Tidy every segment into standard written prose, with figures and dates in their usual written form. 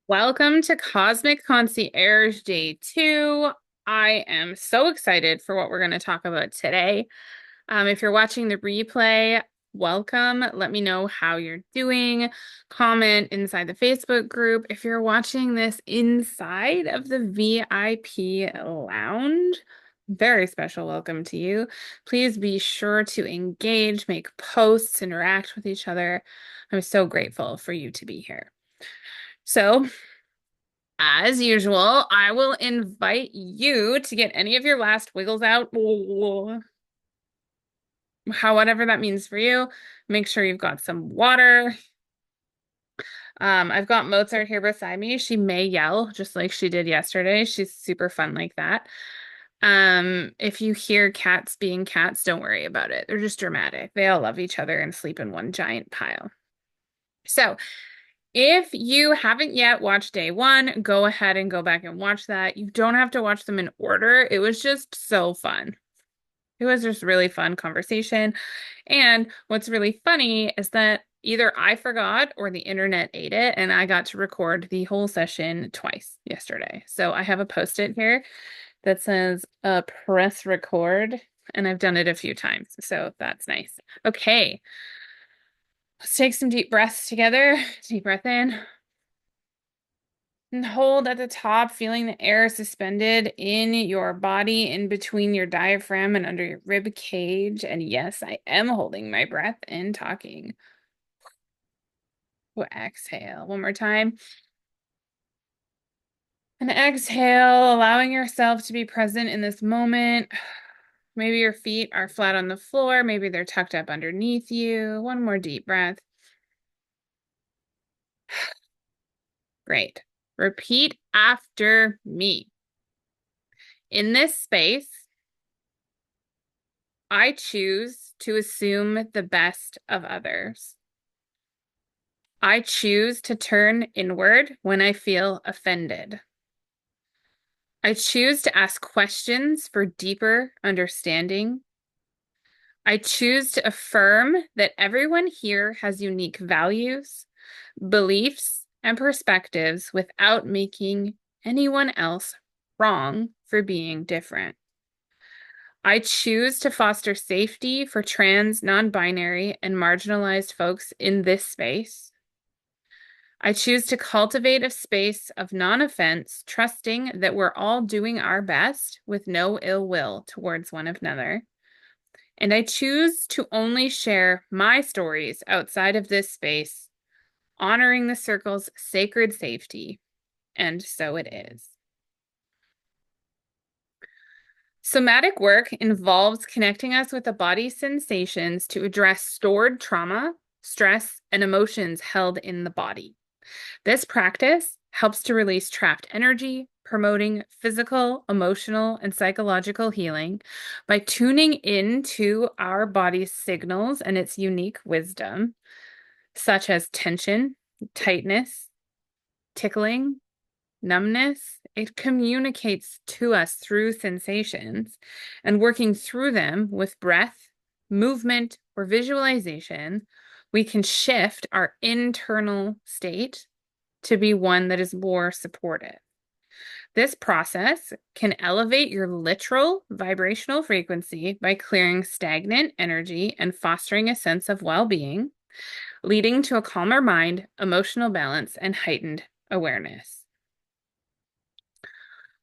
Welcome to Cosmic Concierge Day 2. I am so excited for what we're going to talk about today. If you're watching the replay, welcome. Let me know how you're doing. Comment inside the Facebook group. If you're watching this inside of the VIP lounge, very special welcome to you. Please be sure to engage, make posts, interact with each other. I'm so grateful for you to be here. So, as usual, I will invite you to get any of your last wiggles out, whatever that means for you. Make sure you've got some water. I've got Mozart here beside me. She may yell just like she did yesterday. She's super fun like that. If you hear cats being cats, don't worry about it. They're just dramatic. They all love each other and sleep in one giant pile. So, if you haven't yet watched day one, go ahead and go back and watch that. You don't have to watch them in order. It was just so fun. It was just really fun conversation. And what's really funny is that either I forgot or the internet ate it, and I got to record the whole session twice yesterday. So I have a post-it here that says press record, and I've done it a few times. So that's nice. Okay. Let's take some deep breaths together. Deep breath in. And hold at the top, feeling the air suspended in your body, in between your diaphragm and under your rib cage. And yes, I am holding my breath and talking. Exhale. One more time. And exhale, allowing yourself to be present in this moment. Maybe your feet are flat on the floor. Maybe they're tucked up underneath you. One more deep breath. Great. Repeat after me. In this space, I choose to assume the best of others. I choose to turn inward when I feel offended. I choose to ask questions for deeper understanding. I choose to affirm that everyone here has unique values, beliefs, and perspectives without making anyone else wrong for being different. I choose to foster safety for trans, non-binary, and marginalized folks in this space. I choose to cultivate a space of non-offense, trusting that we're all doing our best with no ill will towards one another. And I choose to only share my stories outside of this space, honoring the circle's sacred safety. And so it is. Somatic work involves connecting us with the body's sensations to address stored trauma, stress, and emotions held in the body. This practice helps to release trapped energy, promoting physical, emotional, and psychological healing by tuning into our body's signals and its unique wisdom, such as tension, tightness, tickling, numbness. It communicates to us through sensations, and working through them with breath, movement, or visualization, we can shift our internal state to be one that is more supportive. This process can elevate your literal vibrational frequency by clearing stagnant energy and fostering a sense of well-being, leading to a calmer mind, emotional balance, and heightened awareness.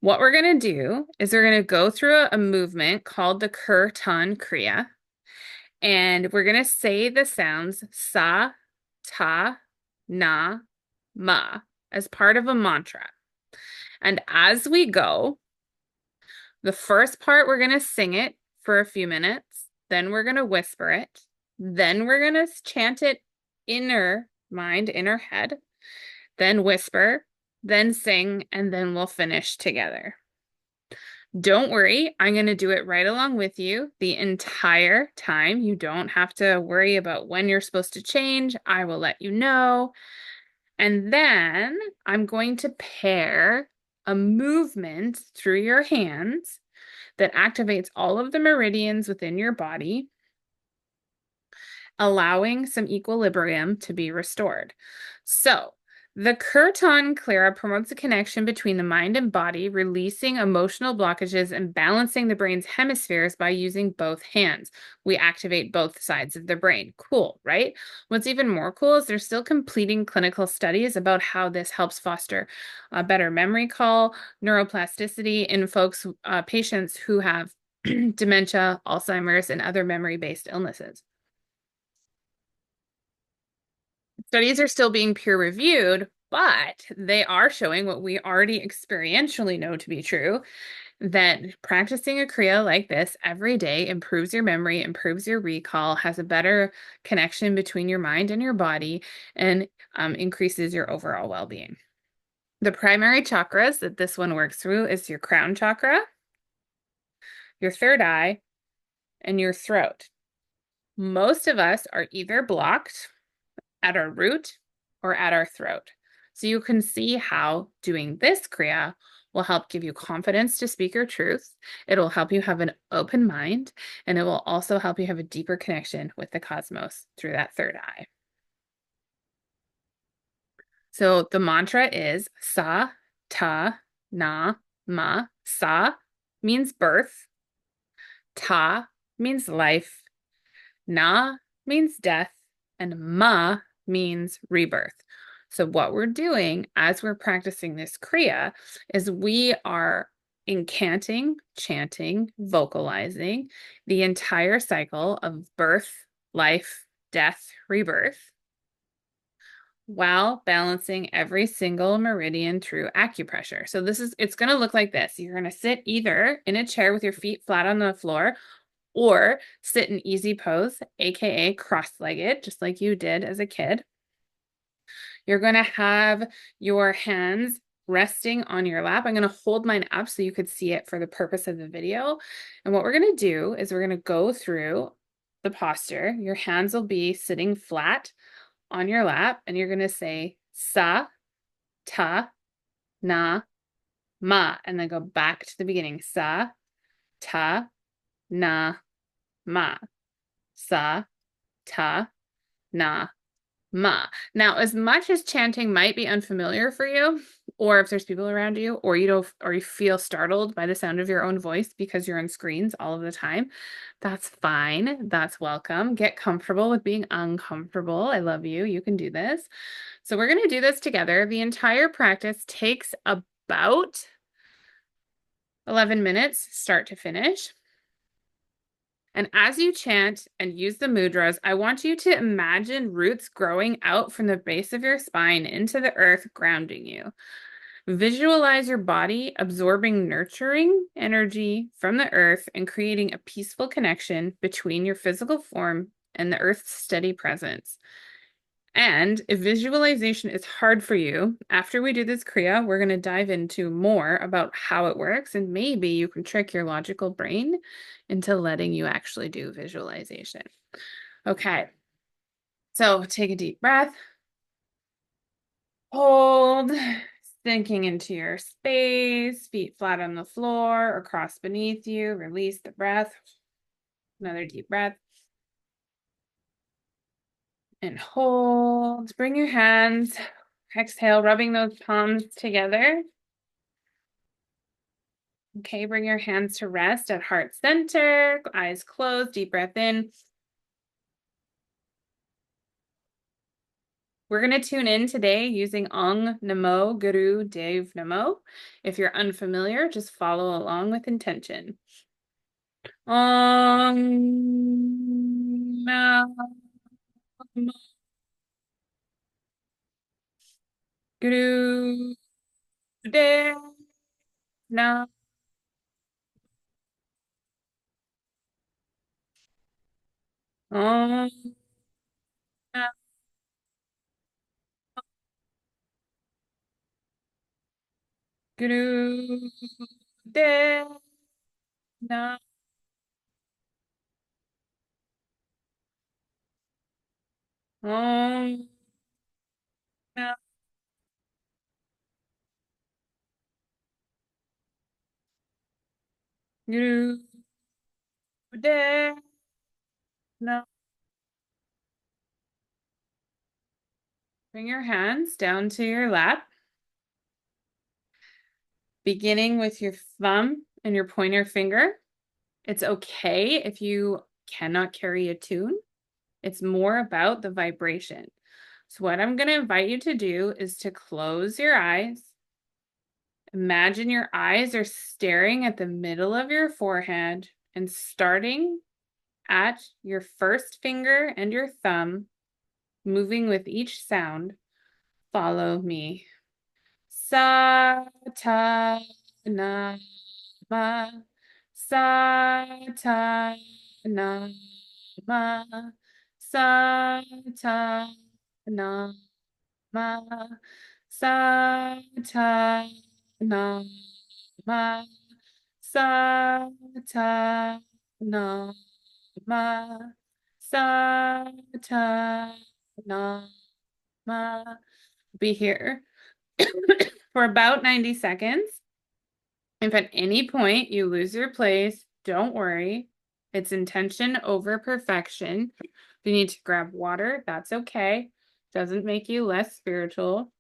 What we're going to do is we're going to go through a movement called the Kirtan Kriya, and we're going to say the sounds sa, ta, na, ma as part of a mantra. And as we go, the first part, we're going to sing it for a few minutes. Then we're going to whisper it. Then we're going to chant it inner mind, inner head. Then whisper, then sing, and then we'll finish together. Don't worry, I'm going to do it right along with you the entire time. You don't have to worry about when you're supposed to change. I will let you know. And then I'm going to pair a movement through your hands that activates all of the meridians within your body, allowing some equilibrium to be restored. So The Kirtan Kriya promotes a connection between the mind and body, releasing emotional blockages and balancing the brain's hemispheres by using both hands. We activate both sides of the brain. Cool, right? What's even more cool is they're still completing clinical studies about how this helps foster a better memory recall, neuroplasticity in patients who have dementia, Alzheimer's, and other memory-based illnesses. Studies are still being peer reviewed, but they are showing what we already experientially know to be true, that practicing a Kriya like this every day improves your memory, improves your recall, has a better connection between your mind and your body, and increases your overall well-being. The primary chakras that this one works through is your crown chakra, your third eye, and your throat. Most of us are either blocked at our root or at our throat. So you can see how doing this Kriya will help give you confidence to speak your truth. It will help you have an open mind, and it will also help you have a deeper connection with the cosmos through that third eye. So the mantra is Sa, Ta, Na, Ma. Sa means birth. Ta means life. Na means death. And Ma means rebirth. So what we're doing as we're practicing this Kriya is we are incanting, chanting, vocalizing the entire cycle of birth, life, death, rebirth, while balancing every single meridian through acupressure. So it's going to look like this. You're going to sit either in a chair with your feet flat on the floor, or sit in easy pose, aka cross-legged, just like you did as a kid. You're going to have your hands resting on your lap. I'm going to hold mine up so you could see it for the purpose of the video. And what we're going to do is we're going to go through the posture. Your hands will be sitting flat on your lap, and you're going to say Sa, Ta, Na, Ma, and then go back to the beginning. Sa, Ta, Na, Ma. Sa, Ta, Na, Ma. Now, as much as chanting might be unfamiliar for you, or if there's people around you, or you feel startled by the sound of your own voice because you're on screens all of the time, that's fine. That's welcome. Get comfortable with being uncomfortable. I love you. You can do this. So we're going to do this together. The entire practice takes about 11 minutes, start to finish. And as you chant and use the mudras, I want you to imagine roots growing out from the base of your spine into the earth, grounding you. Visualize your body absorbing nurturing energy from the earth and creating a peaceful connection between your physical form and the earth's steady presence. And if visualization is hard for you, after we do this Kriya, we're going to dive into more about how it works, and maybe you can trick your logical brain into letting you actually do visualization. Okay, so take a deep breath. Hold, sinking into your space, feet flat on the floor or cross beneath you. Release the breath. Another deep breath. And hold. Bring your hands. Exhale, rubbing those palms together. Okay, bring your hands to rest at heart center, eyes closed, deep breath in. We're going to tune in today using Ong Namo Guru Dev Namo. If you're unfamiliar, just follow along with intention. Ong Namo Guru Dev Namo. Om Namo Guru Dev Namo. Om Namo Guru Dev Namo. Bring your hands down to your lap, beginning with your thumb and your pointer finger. It's okay if you cannot carry a tune. It's more about the vibration. So what I'm going to invite you to do is to close your eyes. Imagine your eyes are staring at the middle of your forehead and starting at your first finger and your thumb, moving with each sound. Follow me. Sa ta na ma. Sa ta na ma. Sa ta na ma. Sa ta na ma. Sa ta na ma. Sa ta na ma. Be here for about 90 seconds. If at any point you lose your place, don't worry. It's intention over perfection. If you need to grab water, that's okay. Doesn't make you less spiritual.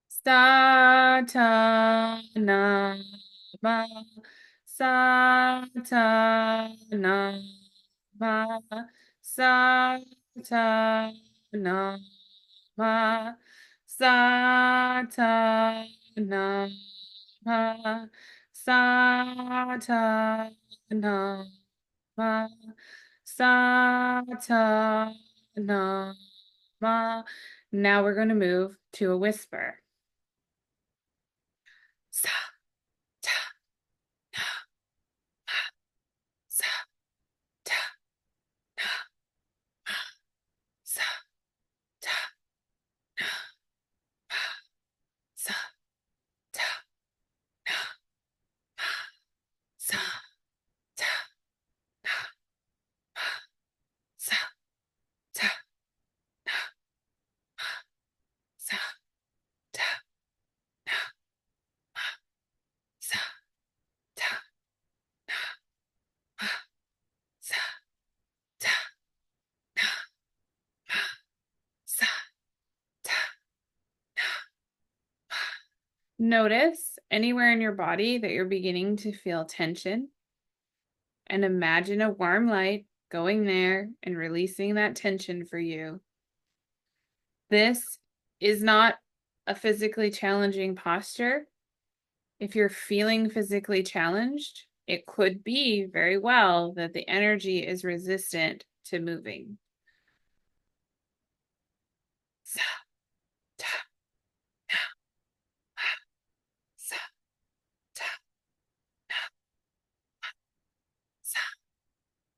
Sa ta na ma. Sa ta na ma. Sa ta na ma. Sa ta na ma. Sa ta na ma. Sa ta na ma. Now we're going to move to a whisper. Sa ta na ma. Sa ta na ma. Sa ta na ma. Sa ta na ma. Sa ta na ma. Sa ta na ma. Sa ta na ma. Sa ta na ma. Sa ta na ma. Sa ta na ma. Notice anywhere in your body that you're beginning to feel tension, and imagine a warm light going there and releasing that tension for you. This is not a physically challenging posture. If you're feeling physically challenged, it could be very well that the energy is resistant to moving. Sa ta na ma. Sa ta na ma. Sa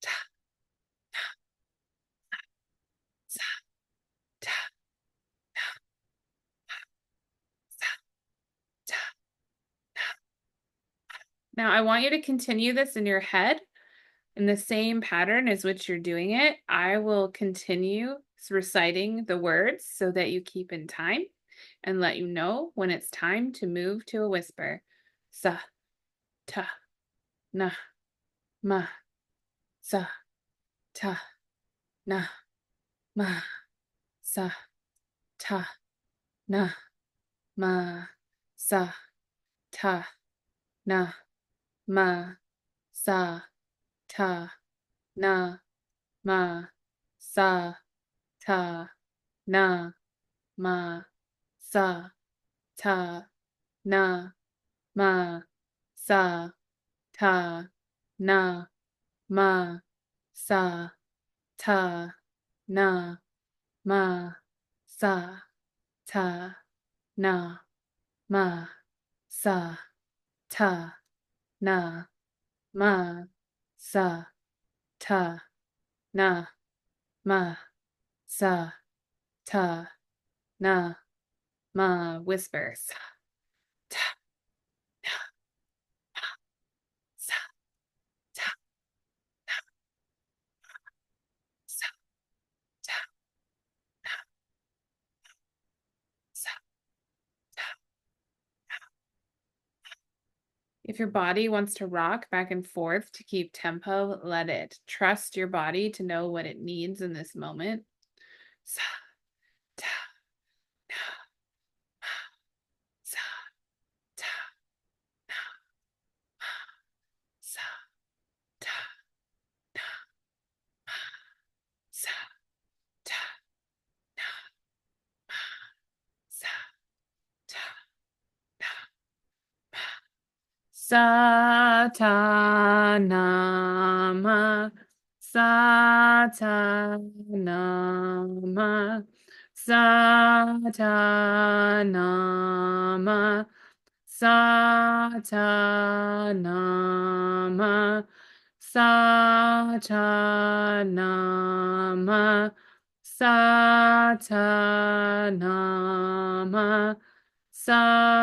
ta na ma. Sa ta na ma. Sa ta na ma. Now I want you to continue this in your head in the same pattern as which you're doing it. I will continue reciting the words so that you keep in time and let you know when it's time to move to a whisper. Sa ta na ma. Sa ta na ma. Sa ta na ma. Sa ta na ma. Sa ta na ma. Sa ta na ma. Sa ta na ma. Sa ta na ma. Sa ta na ma. Sa ta na ma. Sa ta na ma. Sa ta na ma. Sa ta na ma. Whisper. Sa ta na ma. Sa ta na ma. Sa ta na ma. Sa ta na ma. If your body wants to rock back and forth to keep tempo, let it. Trust your body to know what it needs in this moment. Sa, ta, na, sa, ta, na, sa, ta, na, sa, ta, na, sa, ta, na. Satanama, Satanama, Satanama, Satanama, Satanama, Satanama, Satanama,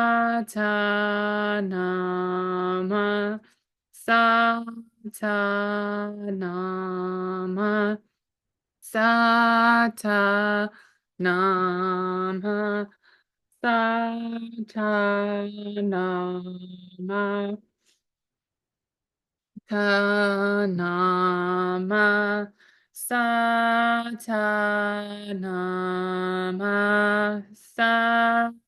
Satanama, Satanama, Satanama, Tanama, Satanama, Satanama,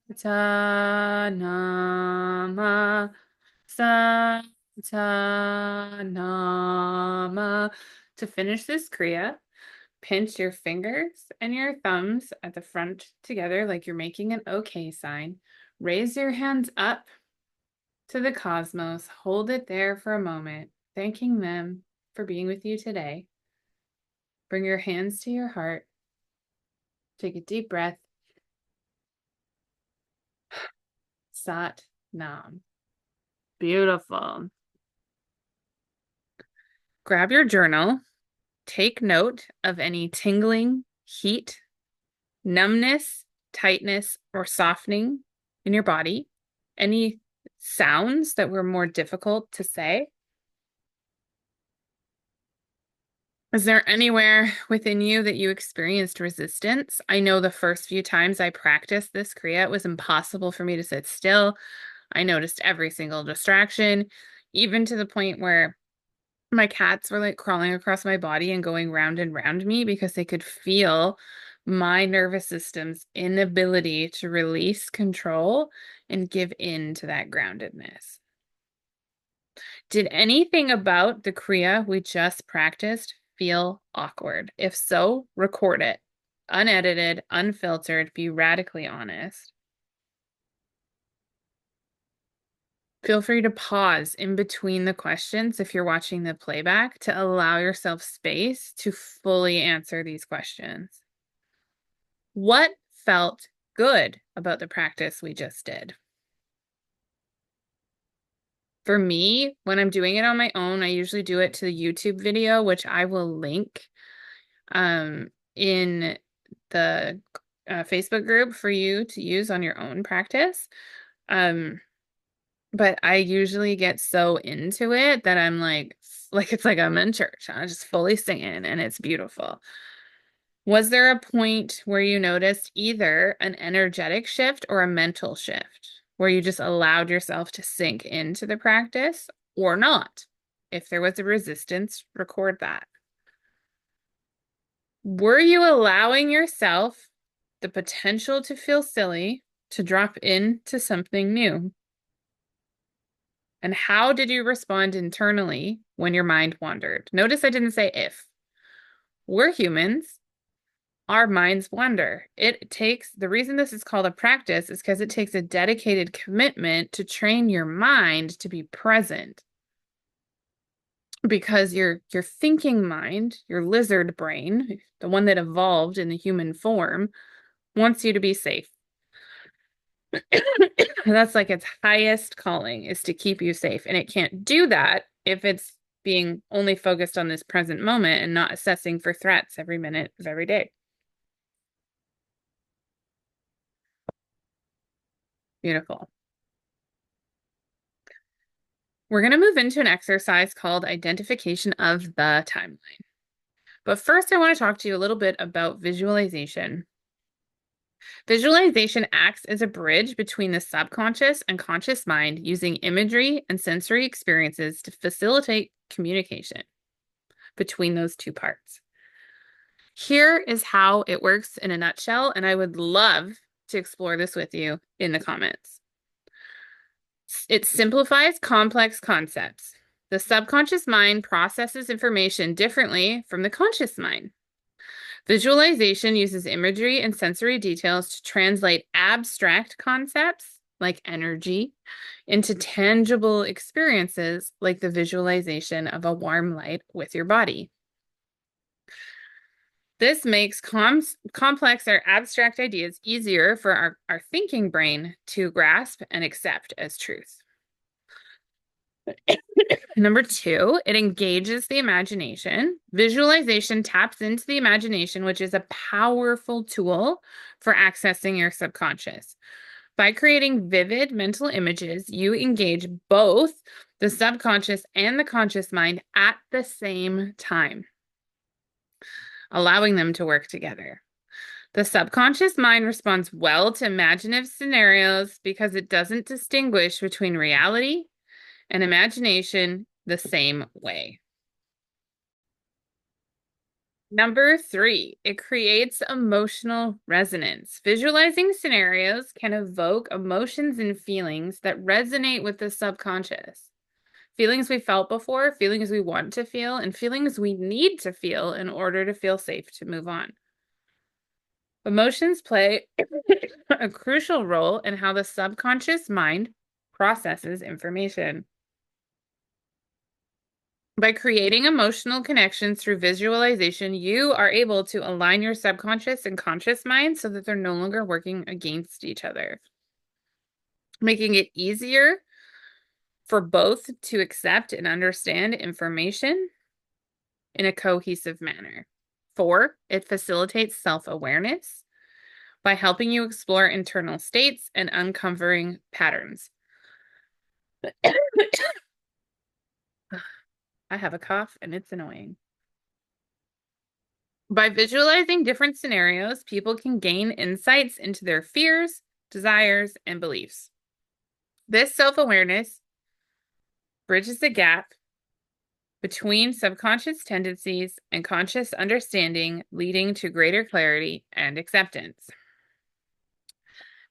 Satanama. To finish this Kriya, pinch your fingers and your thumbs at the front together like you're making an OK sign. Raise your hands up to the cosmos. Hold it there for a moment, thanking them for being with you today. Bring your hands to your heart. Take a deep breath. Sat Nam. Beautiful. Grab your journal. Take note of any tingling, heat, numbness, tightness, or softening in your body. Any sounds that were more difficult to say. Is there anywhere within you that you experienced resistance? I know the first few times I practiced this Kriya, it was impossible for me to sit still. I noticed every single distraction, even to the point where my cats were like crawling across my body and going round and round me because they could feel my nervous system's inability to release control and give in to that groundedness. Did anything about the Kriya we just practiced feel awkward? If so, record it. Unedited, unfiltered, be radically honest. Feel free to pause in between the questions if you're watching the playback to allow yourself space to fully answer these questions. What felt good about the practice we just did? For me, when I'm doing it on my own, I usually do it to the YouTube video, which I will link in the Facebook group for you to use on your own practice. But I usually get so into it that I'm like it's like I'm in church. I'm just fully singing and it's beautiful. Was there a point where you noticed either an energetic shift or a mental shift where you just allowed yourself to sink into the practice or not? If there was a resistance, record that. Were you allowing yourself the potential to feel silly to drop into something new? And how did you respond internally when your mind wandered? Notice I didn't say if. We're humans. Our minds wander. The reason this is called a practice is because it takes a dedicated commitment to train your mind to be present. Because your thinking mind, your lizard brain, the one that evolved in the human form, wants you to be safe. That's like its highest calling, is to keep you safe. And it can't do that if it's being only focused on this present moment and not assessing for threats every minute of every day. Beautiful. We're going to move into an exercise called identification of the timeline. But first, I want to talk to you a little bit about visualization. Visualization acts as a bridge between the subconscious and conscious mind, using imagery and sensory experiences to facilitate communication between those two parts. Here is how it works in a nutshell, and I would love to explore this with you in the comments. It simplifies complex concepts. The subconscious mind processes information differently from the conscious mind. Visualization uses imagery and sensory details to translate abstract concepts, like energy, into tangible experiences, like the visualization of a warm light with your body. This makes complex or abstract ideas easier for our thinking brain to grasp and accept as truth. Number 2, it engages the imagination. Visualization taps into the imagination, which is a powerful tool for accessing your subconscious. By creating vivid mental images, you engage both the subconscious and the conscious mind at the same time, allowing them to work together. The subconscious mind responds well to imaginative scenarios because it doesn't distinguish between reality and imagination the same way. Number 3, it creates emotional resonance. Visualizing scenarios can evoke emotions and feelings that resonate with the subconscious. Feelings we felt before, feelings we want to feel, and feelings we need to feel in order to feel safe to move on. Emotions play a crucial role in how the subconscious mind processes information. By creating emotional connections through visualization, you are able to align your subconscious and conscious mind so that they're no longer working against each other, making it easier for both to accept and understand information in a cohesive manner. 4, it facilitates self-awareness by helping you explore internal states and uncovering patterns. I have a cough and it's annoying. By visualizing different scenarios, people can gain insights into their fears, desires, and beliefs. This self-awareness bridges the gap between subconscious tendencies and conscious understanding, leading to greater clarity and acceptance.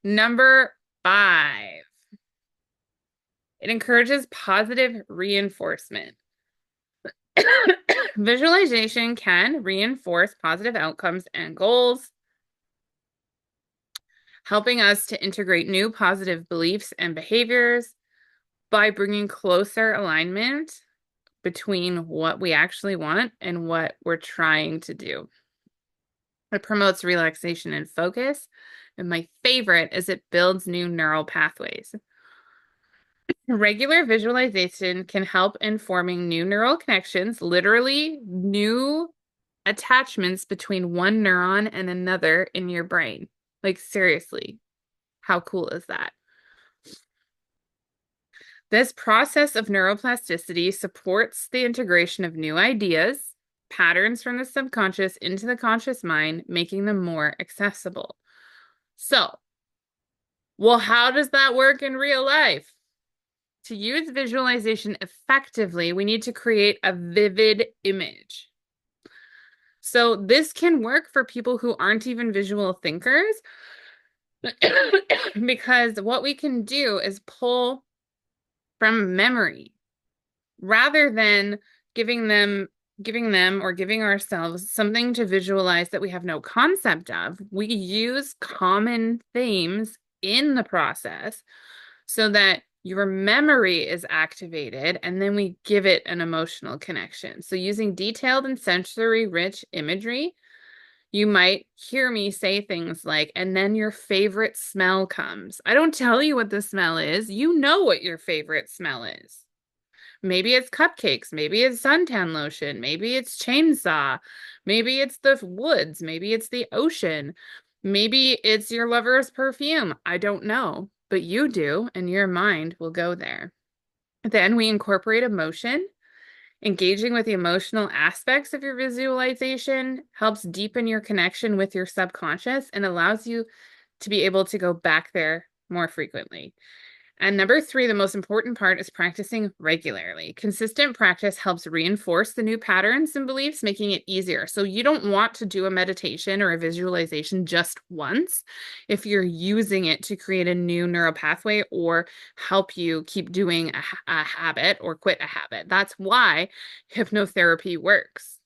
Number 5, it encourages positive reinforcement. Visualization can reinforce positive outcomes and goals, helping us to integrate new positive beliefs and behaviors by bringing closer alignment between what we actually want and what we're trying to do. It promotes relaxation and focus, and my favorite is it builds new neural pathways. Regular visualization can help in forming new neural connections, literally new attachments between one neuron and another in your brain. Like, seriously, how cool is that? This process of neuroplasticity supports the integration of new ideas, patterns from the subconscious into the conscious mind, making them more accessible. So, well, how does that work in real life? To use visualization effectively, we need to create a vivid image. So this can work for people who aren't even visual thinkers because what we can do is pull from memory rather than giving them or giving ourselves something to visualize that we have no concept of. We use common themes in the process so that your memory is activated, and then we give it an emotional connection. So using detailed and sensory-rich imagery, you might hear me say things like, and then your favorite smell comes. I don't tell you what the smell is. You know what your favorite smell is. Maybe it's cupcakes. Maybe it's suntan lotion. Maybe it's chainsaw. Maybe it's the woods. Maybe it's the ocean. Maybe it's your lover's perfume. I don't know. But you do, and your mind will go there. Then we incorporate emotion. Engaging with the emotional aspects of your visualization helps deepen your connection with your subconscious and allows you to be able to go back there more frequently. And number 3, the most important part is practicing regularly. Consistent practice helps reinforce the new patterns and beliefs, making it easier. So you don't want to do a meditation or a visualization just once if you're using it to create a new neural pathway or help you keep doing a habit or quit a habit. That's why hypnotherapy works.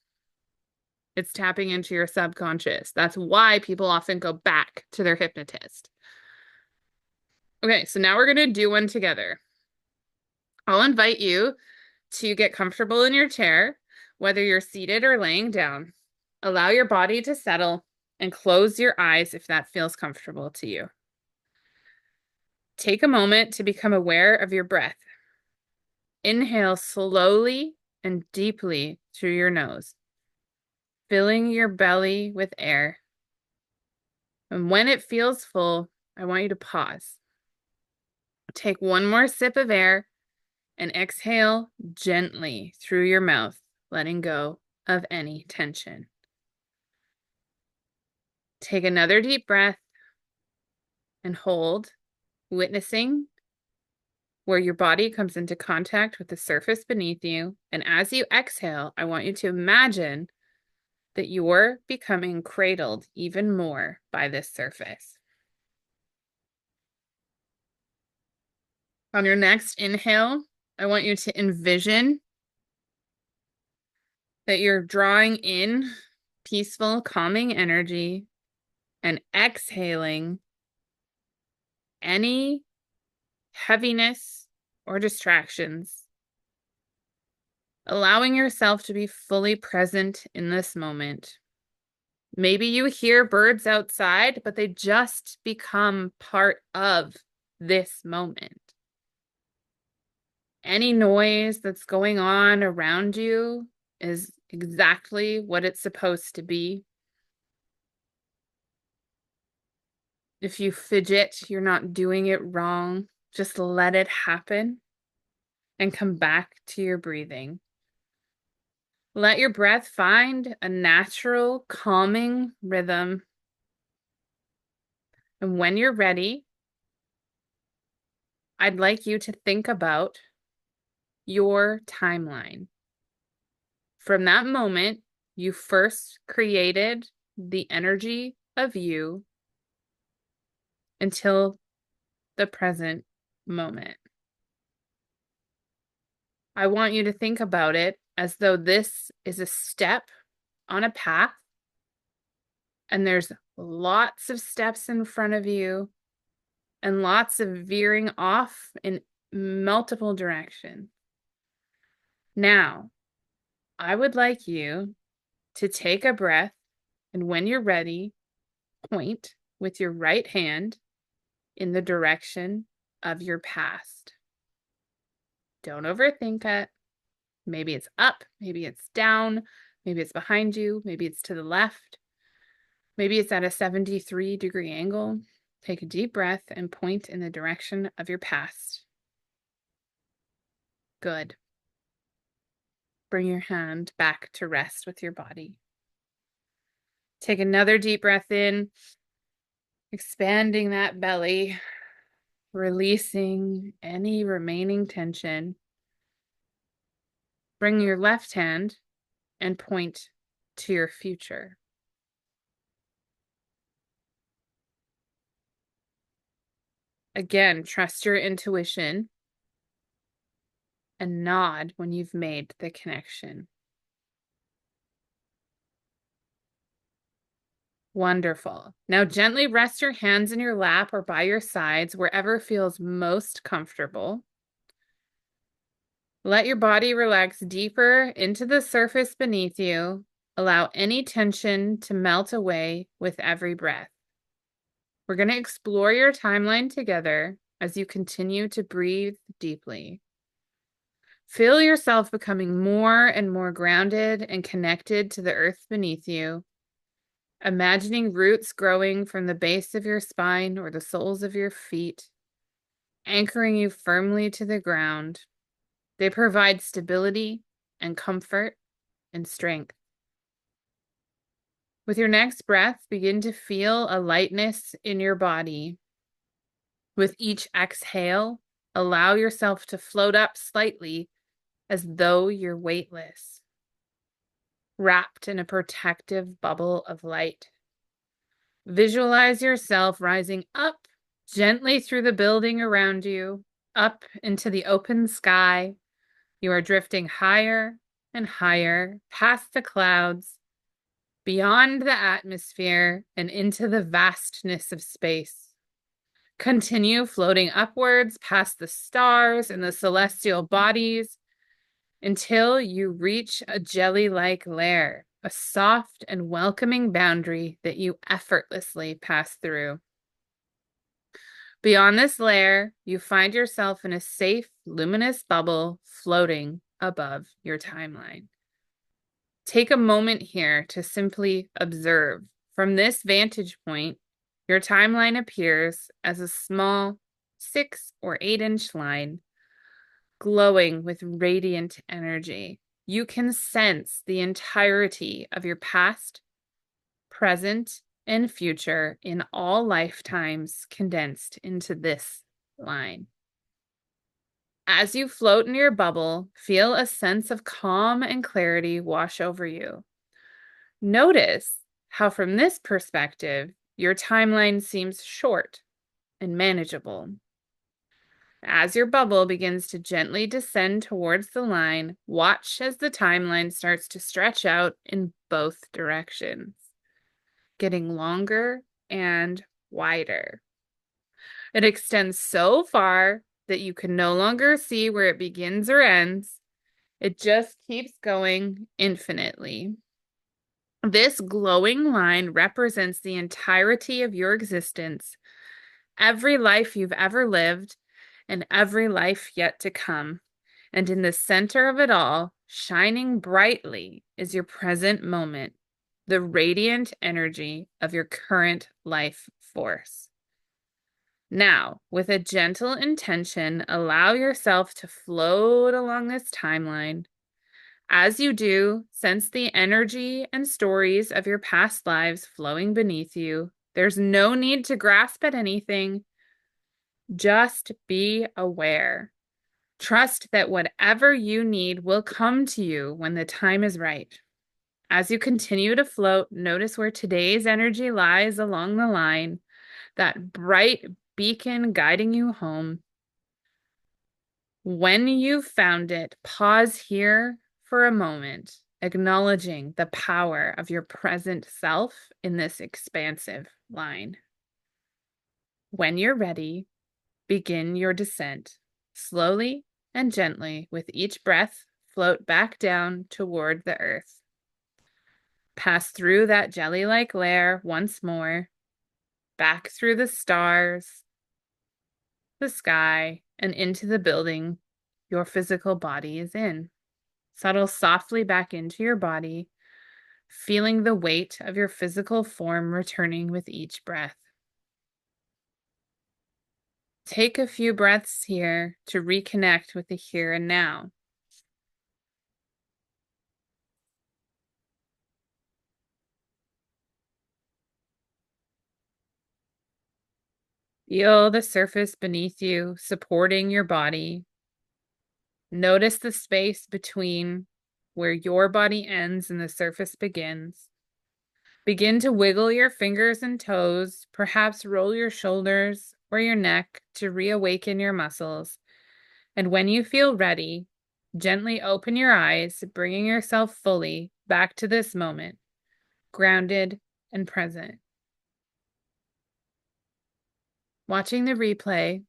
It's tapping into your subconscious. That's why people often go back to their hypnotist. Okay, so now we're going to do one together. I'll invite you to get comfortable in your chair, whether you're seated or laying down. Allow your body to settle and close your eyes if that feels comfortable to you. Take a moment to become aware of your breath. Inhale slowly and deeply through your nose, filling your belly with air. And when it feels full, I want you to pause. Take one more sip of air and exhale gently through your mouth, letting go of any tension. Take another deep breath and hold, witnessing where your body comes into contact with the surface beneath you. And as you exhale, I want you to imagine that you're becoming cradled even more by this surface. On your next inhale, I want you to envision that you're drawing in peaceful, calming energy and exhaling any heaviness or distractions, allowing yourself to be fully present in this moment. Maybe you hear birds outside, but they just become part of this moment. Any noise that's going on around you is exactly what it's supposed to be. If you fidget, you're not doing it wrong. Just let it happen and come back to your breathing. Let your breath find a natural, calming rhythm. And when you're ready, I'd like you to think about your timeline. From that moment, you first created the energy of you until the present moment. I want you to think about it as though this is a step on a path, and there's lots of steps in front of you and lots of veering off in multiple directions. Now, I would like you to take a breath, and when you're ready, point with your right hand in the direction of your past. Don't overthink it. Maybe it's up, maybe it's down, maybe it's behind you, maybe it's to the left, maybe it's at a 73-degree angle. Take a deep breath and point in the direction of your past. Good. Bring your hand back to rest with your body. Take another deep breath in, expanding that belly, releasing any remaining tension. Bring your left hand and point to your future. Again, trust your intuition and nod when you've made the connection. Wonderful. Now gently rest your hands in your lap or by your sides, wherever feels most comfortable. Let your body relax deeper into the surface beneath you. Allow any tension to melt away with every breath. We're going to explore your timeline together as you continue to breathe deeply. Feel yourself becoming more and more grounded and connected to the earth beneath you. Imagining roots growing from the base of your spine or the soles of your feet, anchoring you firmly to the ground. They provide stability and comfort and strength. With your next breath, begin to feel a lightness in your body. With each exhale, allow yourself to float up slightly as though you're weightless, wrapped in a protective bubble of light. Visualize yourself rising up gently through the building around you, up into the open sky. You are drifting higher and higher past the clouds, beyond the atmosphere, and into the vastness of space. Continue floating upwards past the stars and the celestial bodies until you reach a jelly-like layer, a soft and welcoming boundary that you effortlessly pass through. Beyond this layer, you find yourself in a safe, luminous bubble floating above your timeline. Take a moment here to simply observe. From this vantage point, your timeline appears as a small 6 or 8-inch line, glowing with radiant energy. You can sense the entirety of your past, present, and future in all lifetimes condensed into this line. As you float in your bubble, feel a sense of calm and clarity wash over you. Notice how from this perspective, your timeline seems short and manageable. As your bubble begins to gently descend towards the line, watch as the timeline starts to stretch out in both directions, getting longer and wider. It extends so far that you can no longer see where it begins or ends. It just keeps going infinitely. This glowing line represents the entirety of your existence, every life you've ever lived, and every life yet to come. And in the center of it all, shining brightly, is your present moment, the radiant energy of your current life force. Now, with a gentle intention, allow yourself to float along this timeline. As you do, sense the energy and stories of your past lives flowing beneath you. There's no need to grasp at anything. Just be aware. Trust that whatever you need will come to you when the time is right. As you continue to float, notice where today's energy lies along the line, that bright beacon guiding you home. When you've found it, pause here for a moment, acknowledging the power of your present self in this expansive line. When you're ready, begin your descent. Slowly and gently, with each breath, float back down toward the earth. Pass through that jelly-like layer once more, back through the stars, the sky, and into the building your physical body is in. Settle softly back into your body, feeling the weight of your physical form returning with each breath. Take a few breaths here to reconnect with the here and now. Feel the surface beneath you, supporting your body. Notice the space between where your body ends and the surface begins. Begin to wiggle your fingers and toes, perhaps roll your shoulders or your neck to reawaken your muscles. And when you feel ready, gently open your eyes, bringing yourself fully back to this moment, grounded and present. Watching the replay,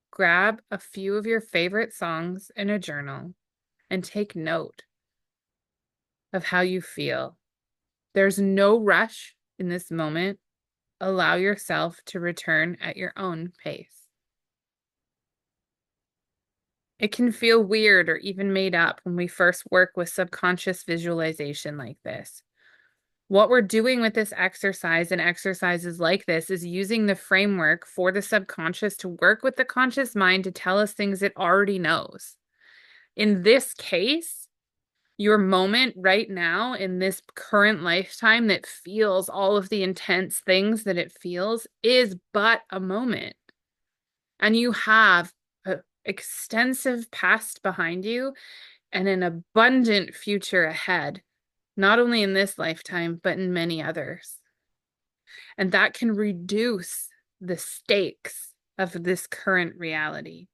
grab a few of your favorite songs in a journal and take note of how you feel. There's no rush in this moment. Allow yourself to return at your own pace. It can feel weird or even made up when we first work with subconscious visualization like this. What we're doing with this exercise and exercises like this is using the framework for the subconscious to work with the conscious mind to tell us things it already knows. In this case, Your moment right now in this current lifetime that feels all of the intense things that it feels is but a moment. And you have an extensive past behind you and an abundant future ahead, not only in this lifetime, but in many others. And that can reduce the stakes of this current reality.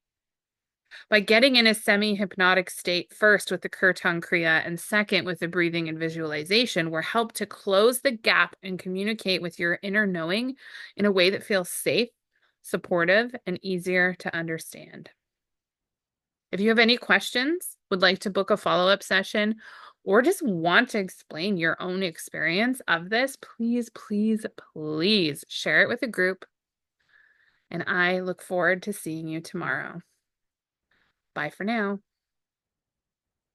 By getting in a semi-hypnotic state first with the Kirtan Kriya and second with the breathing and visualization, we're helped to close the gap and communicate with your inner knowing in a way that feels safe, supportive, and easier to understand. If you have any questions, would like to book a follow-up session, or just want to explain your own experience of this, please, please, please share it with a group. And I look forward to seeing you tomorrow. Bye for now.